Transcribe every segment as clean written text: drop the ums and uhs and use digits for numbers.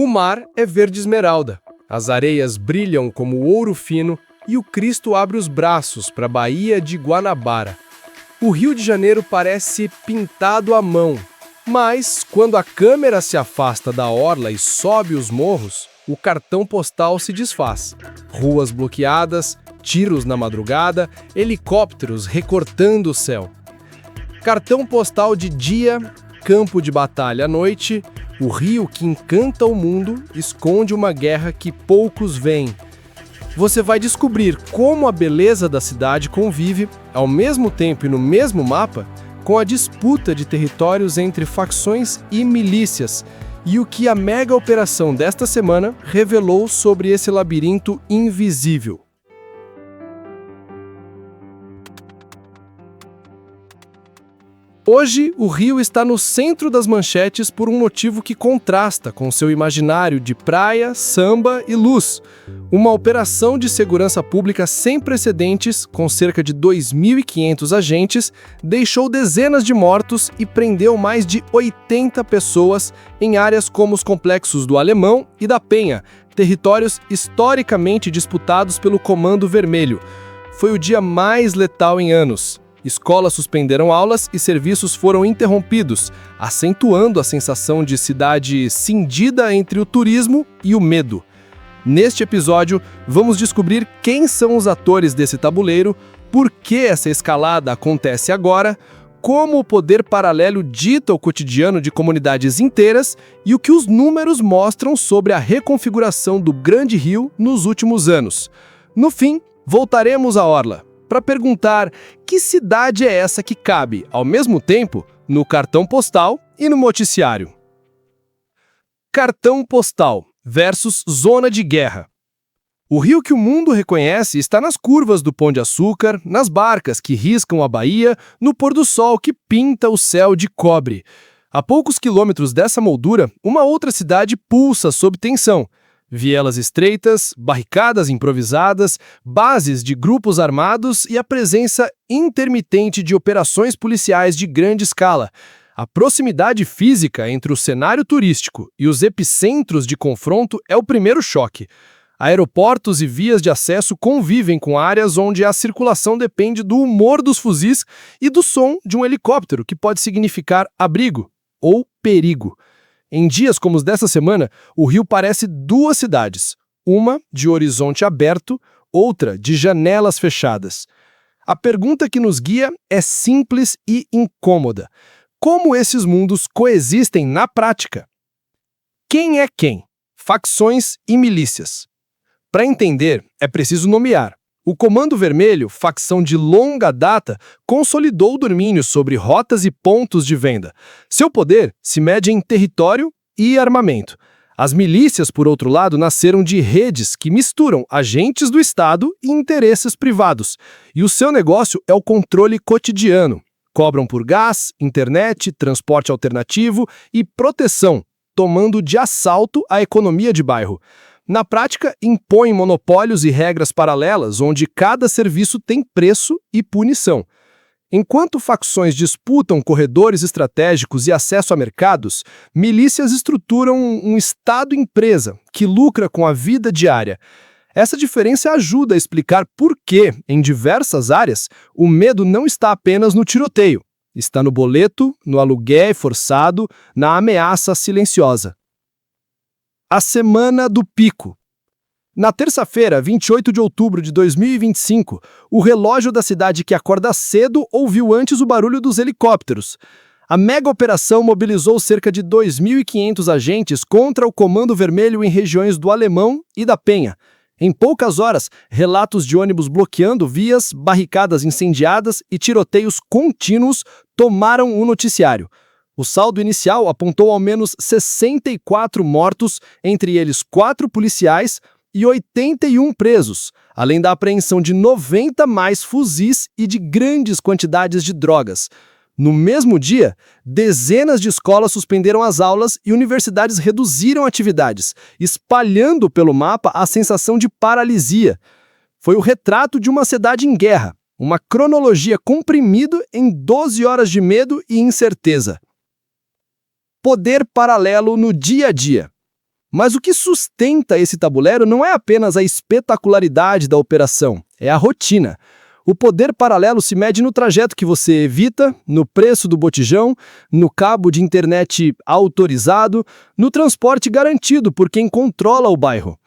O mar é verde esmeralda, as areias brilham como ouro fino e o Cristo abre os braços para a Baía de Guanabara. O Rio de Janeiro parece pintado à mão, mas quando a câmera se afasta da orla e sobe os morros, o cartão postal se desfaz. Ruas bloqueadas, tiros na madrugada, helicópteros recortando o céu. Cartão postal de dia, campo de batalha à noite, o rio que encanta o mundo esconde uma guerra que poucos veem. Você vai descobrir como a beleza da cidade convive, ao mesmo tempo e no mesmo mapa, com a disputa de territórios entre facções e milícias, e o que a mega operação desta semana revelou sobre esse labirinto invisível. Hoje, o Rio está no centro das manchetes por um motivo que contrasta com seu imaginário de praia, samba e luz. Uma operação de segurança pública sem precedentes, com cerca de 2.500 agentes, deixou dezenas de mortos e prendeu mais de 80 pessoas em áreas como os complexos do Alemão e da Penha, territórios historicamente disputados pelo Comando Vermelho. Foi o dia mais letal em anos. Escolas suspenderam aulas e serviços foram interrompidos, acentuando a sensação de cidade cindida entre o turismo e o medo. Neste episódio, vamos descobrir quem são os atores desse tabuleiro, por que essa escalada acontece agora, como o poder paralelo dita o cotidiano de comunidades inteiras e o que os números mostram sobre a reconfiguração do Grande Rio nos últimos anos. No fim, voltaremos à orla para perguntar que cidade é essa que cabe, ao mesmo tempo, no cartão postal e no noticiário. Cartão postal versus zona de guerra. O rio que o mundo reconhece está nas curvas do Pão de Açúcar, nas barcas que riscam a Bahia, no pôr do sol que pinta o céu de cobre. A poucos quilômetros dessa moldura, uma outra cidade pulsa sob tensão. Vielas estreitas, barricadas improvisadas, bases de grupos armados e a presença intermitente de operações policiais de grande escala. A proximidade física entre o cenário turístico e os epicentros de confronto é o primeiro choque. Aeroportos e vias de acesso convivem com áreas onde a circulação depende do humor dos fuzis e do som de um helicóptero, que pode significar abrigo ou perigo. Em dias como os dessa semana, o Rio parece duas cidades, uma de horizonte aberto, outra de janelas fechadas. A pergunta que nos guia é simples e incômoda. Como esses mundos coexistem na prática? Quem é quem? Facções e milícias. Para entender, é preciso nomear. O Comando Vermelho, facção de longa data, consolidou o domínio sobre rotas e pontos de venda. Seu poder se mede em território e armamento. As milícias, por outro lado, nasceram de redes que misturam agentes do Estado e interesses privados. E o seu negócio é o controle cotidiano. Cobram por gás, internet, transporte alternativo e proteção, tomando de assalto a economia de bairro. Na prática, impõem monopólios e regras paralelas, onde cada serviço tem preço e punição. Enquanto facções disputam corredores estratégicos e acesso a mercados, milícias estruturam um Estado-empresa que lucra com a vida diária. Essa diferença ajuda a explicar por que, em diversas áreas, o medo não está apenas no tiroteio. Está no boleto, no aluguel forçado, na ameaça silenciosa. A Semana do Pico. Na terça-feira, 28 de outubro de 2025, o relógio da cidade que acorda cedo ouviu antes o barulho dos helicópteros. A mega operação mobilizou cerca de 2.500 agentes contra o Comando Vermelho em regiões do Alemão e da Penha. Em poucas horas, relatos de ônibus bloqueando vias, barricadas incendiadas e tiroteios contínuos tomaram o noticiário. O saldo inicial apontou ao menos 64 mortos, entre eles 4 policiais e 81 presos, além da apreensão de 90 mais fuzis e de grandes quantidades de drogas. No mesmo dia, dezenas de escolas suspenderam as aulas e universidades reduziram atividades, espalhando pelo mapa a sensação de paralisia. Foi o retrato de uma cidade em guerra, uma cronologia comprimida em 12 horas de medo e incerteza. Poder paralelo no dia a dia. Mas o que sustenta esse tabuleiro não é apenas a espetacularidade da operação, é a rotina. O poder paralelo se mede no trajeto que você evita, no preço do botijão, no cabo de internet autorizado, no transporte garantido por quem controla o bairro.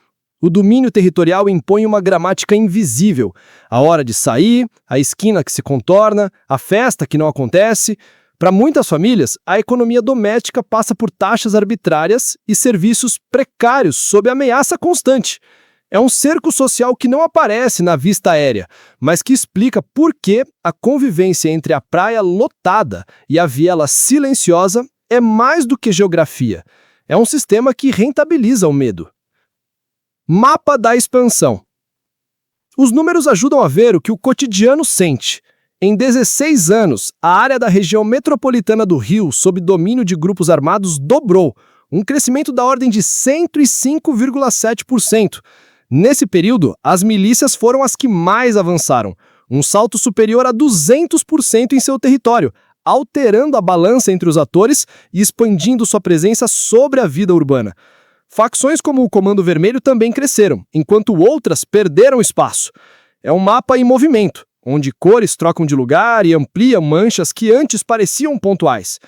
O domínio territorial impõe uma gramática invisível. A hora de sair, a esquina que se contorna, a festa que não acontece. Para muitas famílias, a economia doméstica passa por taxas arbitrárias e serviços precários sob ameaça constante. É um cerco social que não aparece na vista aérea, mas que explica por que a convivência entre a praia lotada e a viela silenciosa é mais do que geografia. É um sistema que rentabiliza o medo. Mapa da expansão. Os números ajudam a ver o que o cotidiano sente. Em 16 anos, a área da região metropolitana do Rio, sob domínio de grupos armados, dobrou, um crescimento da ordem de 105,7%. Nesse período, as milícias foram as que mais avançaram, um salto superior a 200% em seu território, alterando a balança entre os atores e expandindo sua presença sobre a vida urbana. Facções como o Comando Vermelho também cresceram, enquanto outras perderam espaço. É um mapa em movimento, onde cores trocam de lugar e ampliam manchas que antes pareciam pontuais.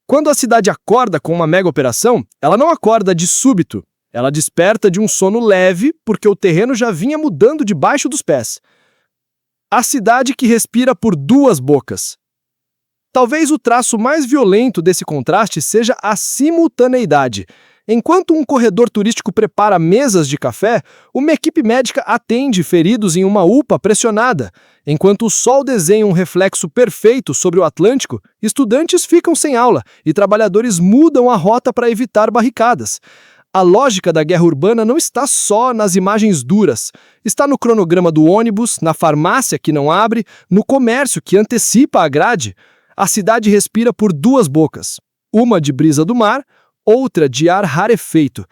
Quando a cidade acorda com uma mega operação, ela não acorda de súbito. Ela desperta de um sono leve, porque o terreno já vinha mudando debaixo dos pés. A cidade que respira por duas bocas. Talvez o traço mais violento desse contraste seja a simultaneidade. Enquanto um corredor turístico prepara mesas de café, uma equipe médica atende feridos em uma UPA pressionada. Enquanto o sol desenha um reflexo perfeito sobre o Atlântico, estudantes ficam sem aula e trabalhadores mudam a rota para evitar barricadas. A lógica da guerra urbana não está só nas imagens duras. Está no cronograma do ônibus, na farmácia que não abre, no comércio que antecipa a grade. A cidade respira por duas bocas. Uma de brisa do mar, outra de ar rarefeito.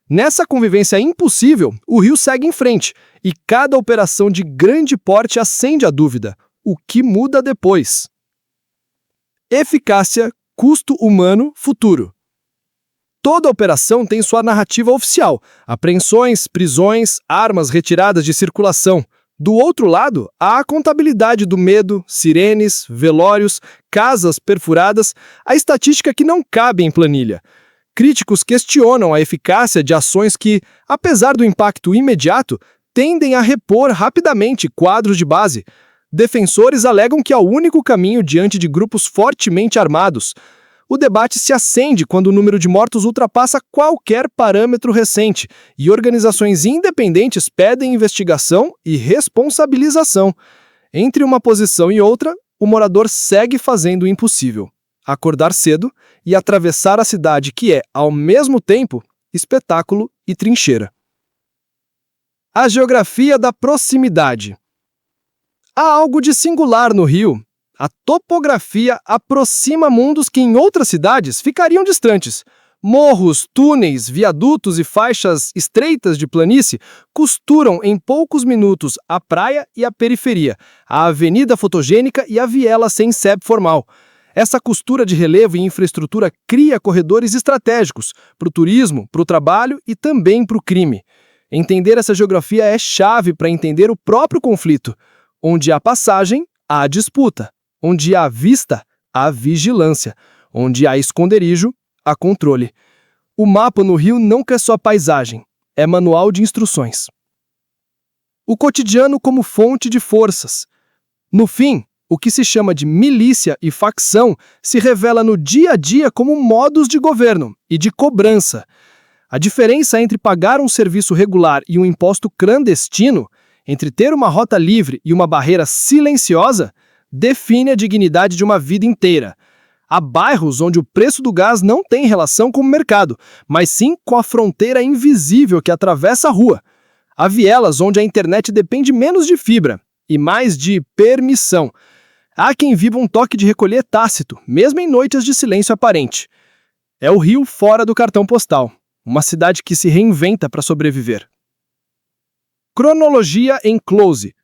Nessa convivência impossível, o Rio segue em frente, e cada operação de grande porte acende a dúvida: o que muda depois? Eficácia, custo humano, futuro. Toda operação tem sua narrativa oficial: apreensões, prisões, armas retiradas de circulação. Do outro lado, há a contabilidade do medo, sirenes, velórios, casas perfuradas, a estatística que não cabe em planilha. Críticos questionam a eficácia de ações que, apesar do impacto imediato, tendem a repor rapidamente quadros de base. Defensores alegam que é o único caminho diante de grupos fortemente armados. O debate se acende quando o número de mortos ultrapassa qualquer parâmetro recente e organizações independentes pedem investigação e responsabilização. Entre uma posição e outra, o morador segue fazendo o impossível: acordar cedo e atravessar a cidade que é, ao mesmo tempo, espetáculo e trincheira. A geografia da proximidade. Há algo de singular no Rio. A topografia aproxima mundos que em outras cidades ficariam distantes. Morros, túneis, viadutos e faixas estreitas de planície costuram em poucos minutos a praia e a periferia, a avenida fotogênica e a viela sem CEP formal. Essa costura de relevo e infraestrutura cria corredores estratégicos para o turismo, para o trabalho e também para o crime. Entender essa geografia é chave para entender o próprio conflito. Onde há passagem, há disputa. Onde há vista, há vigilância. Onde há esconderijo, há controle. O mapa no Rio não quer só paisagem, é manual de instruções. O cotidiano como fonte de forças. No fim, o que se chama de milícia e facção se revela no dia a dia como modos de governo e de cobrança. A diferença entre pagar um serviço regular e um imposto clandestino, entre ter uma rota livre e uma barreira silenciosa, define a dignidade de uma vida inteira. Há bairros onde o preço do gás não tem relação com o mercado, mas sim com a fronteira invisível que atravessa a rua. Há vielas onde a internet depende menos de fibra e mais de permissão. Há quem viva um toque de recolher tácito, mesmo em noites de silêncio aparente. É o Rio fora do cartão postal, uma cidade que se reinventa para sobreviver. Cronologia em close.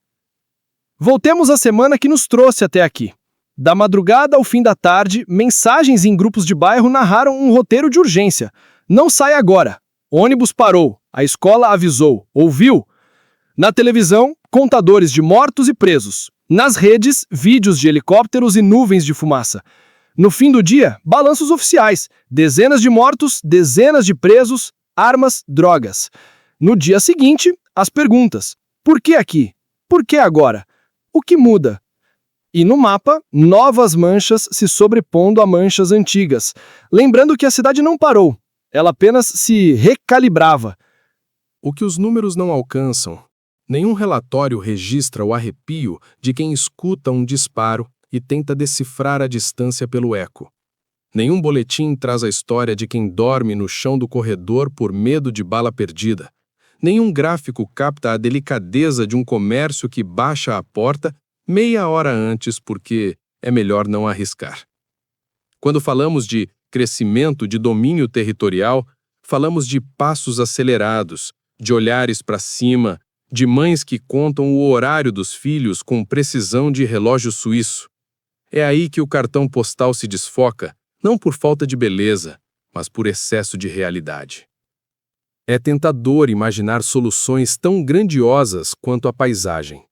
Voltemos à semana que nos trouxe até aqui. Da madrugada ao fim da tarde, mensagens em grupos de bairro narraram um roteiro de urgência. Não sai agora. Ônibus parou, a escola avisou, ouviu? Na televisão, contadores de mortos e presos. Nas redes, vídeos de helicópteros e nuvens de fumaça. No fim do dia, balanços oficiais. Dezenas de mortos, dezenas de presos, armas, drogas. No dia seguinte, as perguntas. Por que aqui? Por que agora? O que muda? E no mapa, novas manchas se sobrepondo a manchas antigas. Lembrando que a cidade não parou. Ela apenas se recalibrava. O que os números não alcançam. Nenhum relatório registra o arrepio de quem escuta um disparo e tenta decifrar a distância pelo eco. Nenhum boletim traz a história de quem dorme no chão do corredor por medo de bala perdida. Nenhum gráfico capta a delicadeza de um comércio que baixa a porta meia hora antes porque é melhor não arriscar. Quando falamos de crescimento de domínio territorial, falamos de passos acelerados, de olhares para cima, de mães que contam o horário dos filhos com precisão de relógio suíço. É aí que o cartão postal se desfoca, não por falta de beleza, mas por excesso de realidade. É tentador imaginar soluções tão grandiosas quanto a paisagem.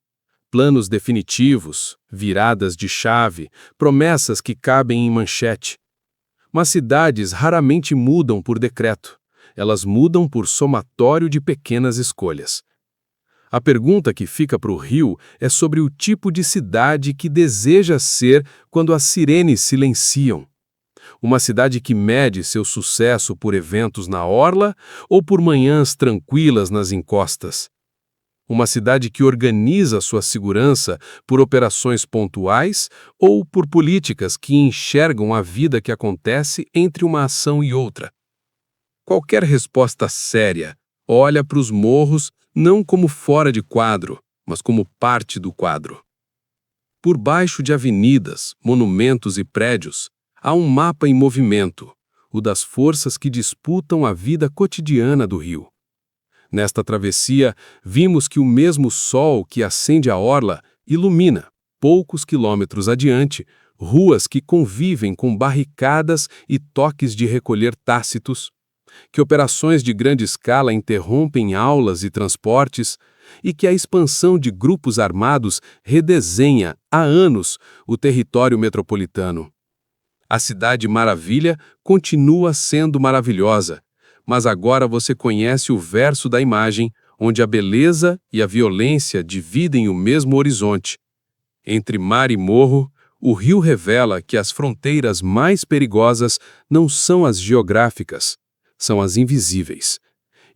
Planos definitivos, viradas de chave, promessas que cabem em manchete. Mas cidades raramente mudam por decreto. Elas mudam por somatório de pequenas escolhas. A pergunta que fica para o Rio é sobre o tipo de cidade que deseja ser quando as sirenes silenciam. Uma cidade que mede seu sucesso por eventos na orla ou por manhãs tranquilas nas encostas. Uma cidade que organiza sua segurança por operações pontuais ou por políticas que enxergam a vida que acontece entre uma ação e outra. Qualquer resposta séria olha para os morros não como fora de quadro, mas como parte do quadro. Por baixo de avenidas, monumentos e prédios, há um mapa em movimento, o das forças que disputam a vida cotidiana do Rio. Nesta travessia, vimos que o mesmo sol que acende a orla ilumina, poucos quilômetros adiante, ruas que convivem com barricadas e toques de recolher tácitos, que operações de grande escala interrompem aulas e transportes e que a expansão de grupos armados redesenha, há anos, o território metropolitano. A Cidade Maravilha continua sendo maravilhosa, mas agora você conhece o verso da imagem, onde a beleza e a violência dividem o mesmo horizonte. Entre mar e morro, o rio revela que as fronteiras mais perigosas não são as geográficas, são as invisíveis.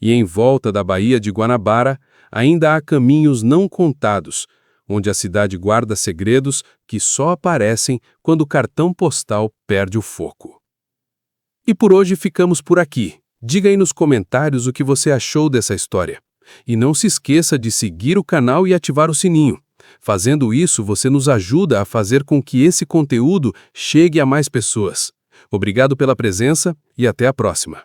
E em volta da Baía de Guanabara, ainda há caminhos não contados, onde a cidade guarda segredos que só aparecem quando o cartão postal perde o foco. E por hoje ficamos por aqui. Diga aí nos comentários o que você achou dessa história. E não se esqueça de seguir o canal e ativar o sininho. Fazendo isso, você nos ajuda a fazer com que esse conteúdo chegue a mais pessoas. Obrigado pela presença e até a próxima.